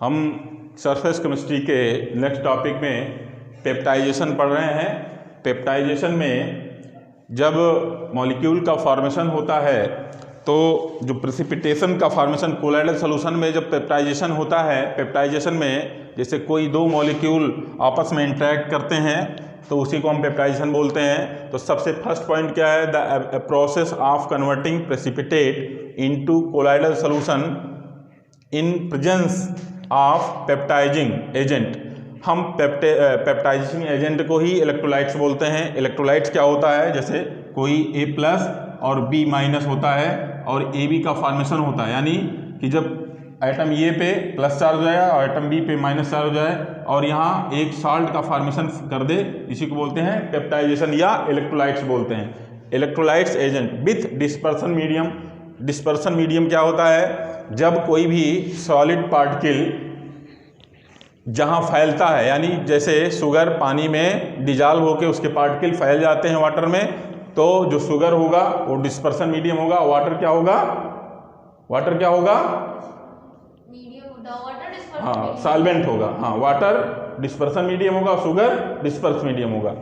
हम surface chemistry के next topic में पेप्टाइजेशन पढ़ रहे हैं। पेप्टाइजेशन में जब मॉलिक्यूल का फॉर्मेशन होता है तो जो प्रेसिपिटेशन का फॉर्मेशन कोलाइडल सॉल्यूशन में जब पेप्टाइजेशन होता है, पेप्टाइजेशन में जैसे कोई दो मॉलिक्यूल आपस में इंटरेक्ट करते हैं तो उसी को हम पेप्टाइजेशन बोलते हैं। तो सबसे फर्स्ट पॉइंट क्या है? The process of converting precipitate into colloidal solution in presence of peptising agent. हम पेप्टाइजिंग एजेंट को ही इलेक्ट्रोलाइट्स बोलते हैं। इलेक्ट्रोलाइट्स क्या होता है? जैसे कोई A+ और B- होता है और AB का फॉर्मेशन होता है, यानी कि जब एटम A पे प्लस चार्ज हो जाए और एटम B पे माइनस चार्ज हो जाए और यहाँ एक साल्ट का फॉर्मेशन कर दे, इसी को बोलते हैं पेप्टाइजेशन या इलेक्ट्रोलाइट्स बोलते हैं। Electrolytes agent with dispersion medium. Dispersion medium क्या होता है? जब कोई भी सॉलिड पार्टिकल जहाँ फैलता है, यानी जैसे शुगर पानी में डिजॉल्व होकर उसके पार्टिकल फैल जाते हैं वाटर में, तो जो शुगर होगा वो डिस्पर्सन मीडियम होगा। वाटर क्या होगा? वाटर क्या होगा? हाँ, सॉल्वेंट होगा। हाँ, वाटर डिस्पर्सन मीडियम होगा, शुगर डिस्पर्स मीडियम होगा।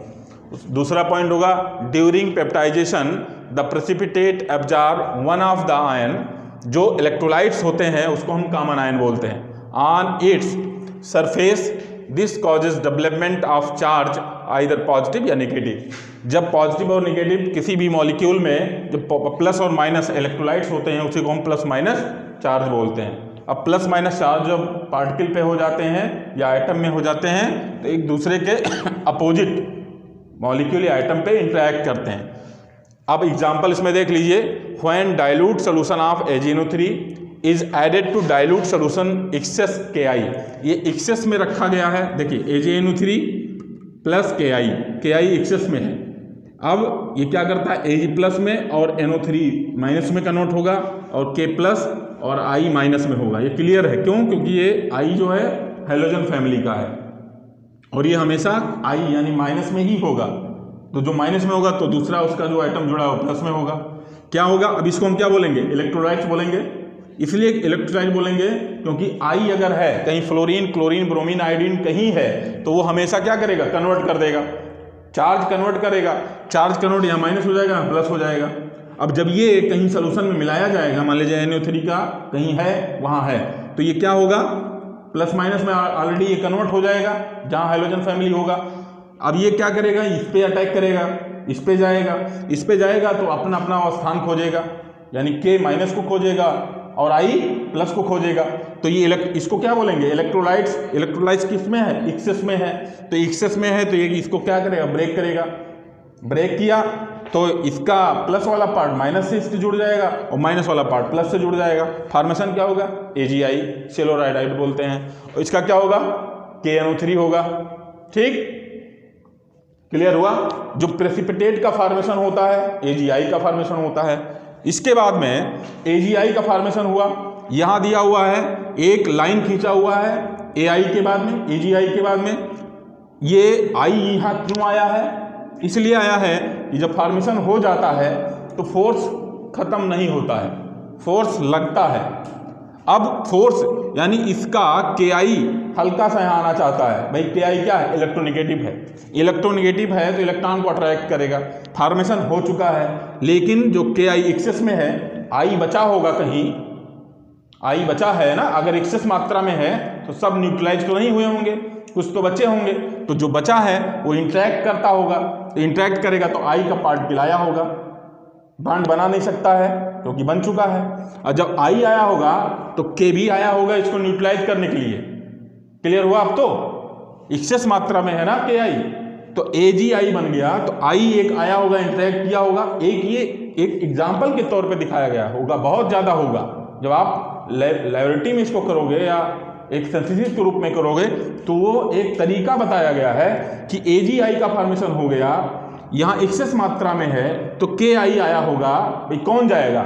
दूसरा पॉइंट होगा during peptization the precipitate absorb one of the ion. जो इलेक्ट्रोलाइट्स होते हैं उसको हम कॉमन आयन बोलते हैं। On its surface this causes development of charge either positive या नेगेटिव। जब पॉजिटिव और नेगेटिव किसी भी मॉलिक्यूल में जब प्लस और माइनस इलेक्ट्रोलाइट्स होते हैं उसी को हम प्लस माइनस चार्ज बोलते हैं। अब प्लस माइनस चार्ज जब पार्टिकल पे हो जाते हैं या आइटम में हो जाते हैं तो एक दूसरे के अपोजिट मॉलिक्यूल या आइटम पे इंटरेक्ट करते हैं। अब एग्जांपल इसमें देख लीजिए। When dilute solution of AgNO3 is added to dilute solution excess Ki। ये एक्सेस में रखा गया है। देखिए AgNO3 प्लस Ki एक्सेस में है। अब ये क्या करता है? Ag+ में और NO3 माइनस में कन्वर्ट होगा और K+ और I माइनस में होगा। ये क्लियर है? क्यों? क्योंकि ये I जो है हैलोजन फैमिली का है और ये हमेशा I यानी माइनस में ही होगा। तो जो माइनस में होगा तो दूसरा उसका जो आइटम जुड़ा है वो प्लस में होगा। क्या होगा? अब इसको हम क्या बोलेंगे? इलेक्ट्रोलाइट्स बोलेंगे। इसलिए इलेक्ट्रोलाइट बोलेंगे क्योंकि I अगर है कहीं फ्लोरीन, क्लोरीन, ब्रोमीन, आयोडीन कहीं है तो वो हमेशा क्या करेगा? कन्वर्ट कर देगा, चार्ज कन्वर्ट करेगा। चार्ज कन्वर्ट यहाँ माइनस हो जाएगा, प्लस हो जाएगा। अब जब ये कहीं सोल्यूशन में मिलाया जाएगा, मान लीजिए NO3 का कहीं है वहाँ है, तो ये क्या होगा? प्लस माइनस में ऑलरेडी ये कन्वर्ट हो जाएगा जहाँ हाइड्रोजन फैमिली होगा। अब ये क्या करेगा? इस पे अटैक करेगा, इस पे जाएगा। इस पे जाएगा तो अपना अपना स्थान खोजेगा, यानी K- को खोजेगा और I+ को खोजेगा। तो ये इसको क्या बोलेंगे? इलेक्ट्रोलाइट्स। इलेक्ट्रोलाइट्स किस में है? एक्सेस में है। तो एक्सेस में है तो ये इसको क्या करेगा? ब्रेक करेगा। ब्रेक किया तो इसका प्लस वाला पार्ट माइनस से इससे जुड़ जाएगा और माइनस वाला पार्ट प्लस से जुड़ जाएगा। फॉर्मेशन क्या होगा? AgI, सेलुलर आयोडाइड बोलते हैं। और इसका क्या होगा? KNO3 होगा। ठीक, क्लियर हुआ? जो प्रेसिपिटेट का फॉर्मेशन होता है AgI का फॉर्मेशन होता है। इसके बाद में AgI का फॉर्मेशन हुआ, यहां दिया हुआ है, एक लाइन खींचा हुआ है AI के बाद में, AgI के बाद में। ये I यहां क्यों आया है? इसलिए आया है कि जब फॉर्मेशन हो जाता है तो फोर्स खत्म नहीं होता है, फोर्स लगता है। अब फोर्स यानी इसका Ki हल्का सा यहाँ आना चाहता है। भाई Ki क्या है? इलेक्ट्रोनेगेटिव है। इलेक्ट्रोनेगेटिव है तो इलेक्ट्रॉन को अट्रैक्ट करेगा। फॉर्मेशन हो चुका है लेकिन जो Ki एक्सेस में है, I बचा होगा कहीं, I बचा है ना। अगर एक्सेस मात्रा में है तो सब न्यूट्रलाइज तो नहीं हुए होंगे, कुछ तो बचे होंगे। तो जो बचा है वो इंटरेक्ट करता होगा, तो इंटरेक्ट करेगा तो I का पार्ट गिलाया होगा, बॉन्ड बना नहीं सकता है क्योंकि बन चुका है। और जब I आया होगा तो K भी आया होगा इसको न्यूट्रलाइज करने के लिए। क्लियर हुआ? अब तो एक्सेस मात्रा में है ना Ki, तो AgI बन गया तो I एक आया होगा, इंटरेक्ट किया होगा। एक ये एक एग्जाम्पल के तौर पे दिखाया गया होगा, बहुत ज़्यादा होगा। जब आप लैबोरेटरी में इसको करोगे या एक सिंथेसिस के रूप में करोगे तो वो एक तरीका बताया गया है कि AgI का फॉर्मेशन हो गया, यहाँ एक्सेस मात्रा में है तो Ki आया होगा। भाई कौन जाएगा?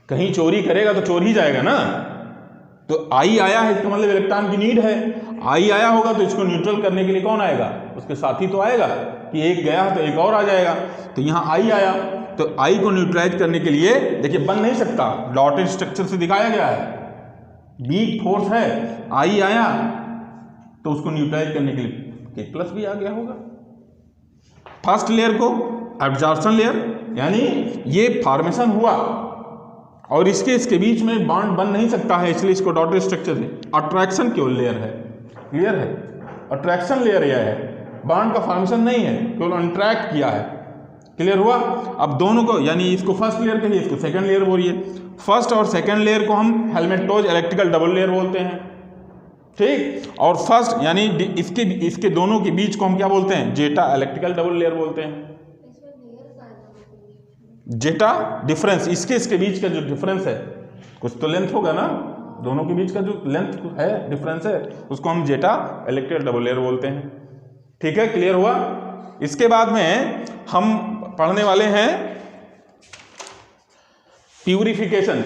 कहीं चोरी करेगा तो चोर ही जाएगा ना। तो I आया है इसका मतलब इलेक्ट्रॉन की नीड है। I आया होगा तो इसको न्यूट्रल करने के लिए कौन आएगा? उसके साथी तो आएगा कि एक गया तो एक और आ जाएगा। तो यहाँ I आया तो I को न्यूट्रलाइज करने के लिए देखिए बन नहीं सकता, डॉटेड स्ट्रक्चर से दिखाया गया है। वीक फोर्स है, आई आया तो उसको न्यूट्रलाइज करने के लिए के प्लस भी आ गया होगा। फर्स्ट लेयर को एब्जॉर्प्शन लेयर, यानी ये फॉर्मेशन हुआ और इसके बीच में बॉन्ड बन नहीं सकता है, इसलिए इसको डॉटेड स्ट्रक्चर है। अट्रैक्शन केवल लेयर है, क्लियर है, अट्रैक्शन लेयर यह है, बॉन्ड का फॉर्मेशन नहीं है, केवल अनट्रैक्ट किया है, क्लियर हुआ। अब दोनों को, यानी इसको फर्स्ट लेयर कहिए, इसको सेकंड लेयर बोलिए। फर्स्ट और सेकंड लेयर को हम हेलमेटोज इलेक्ट्रिकल डबल लेयर बोलते हैं, ठीक। और फर्स्ट यानी इसके दोनों के बीच को हम क्या बोलते हैं, जेटा इलेक्ट्रिकल डबल लेयर बोलते हैं। जेटा डिफरेंस, इसके बीच का जो डिफरेंस है, कुछ तो लेंथ होगा ना, दोनों के बीच का जो लेंथ है, डिफरेंस है, उसको हम जेटा इलेक्ट्रिकल डबल लेयर बोलते हैं, ठीक है, क्लियर हुआ। इसके बाद में हम पढ़ने वाले हैं प्यूरिफिकेशन।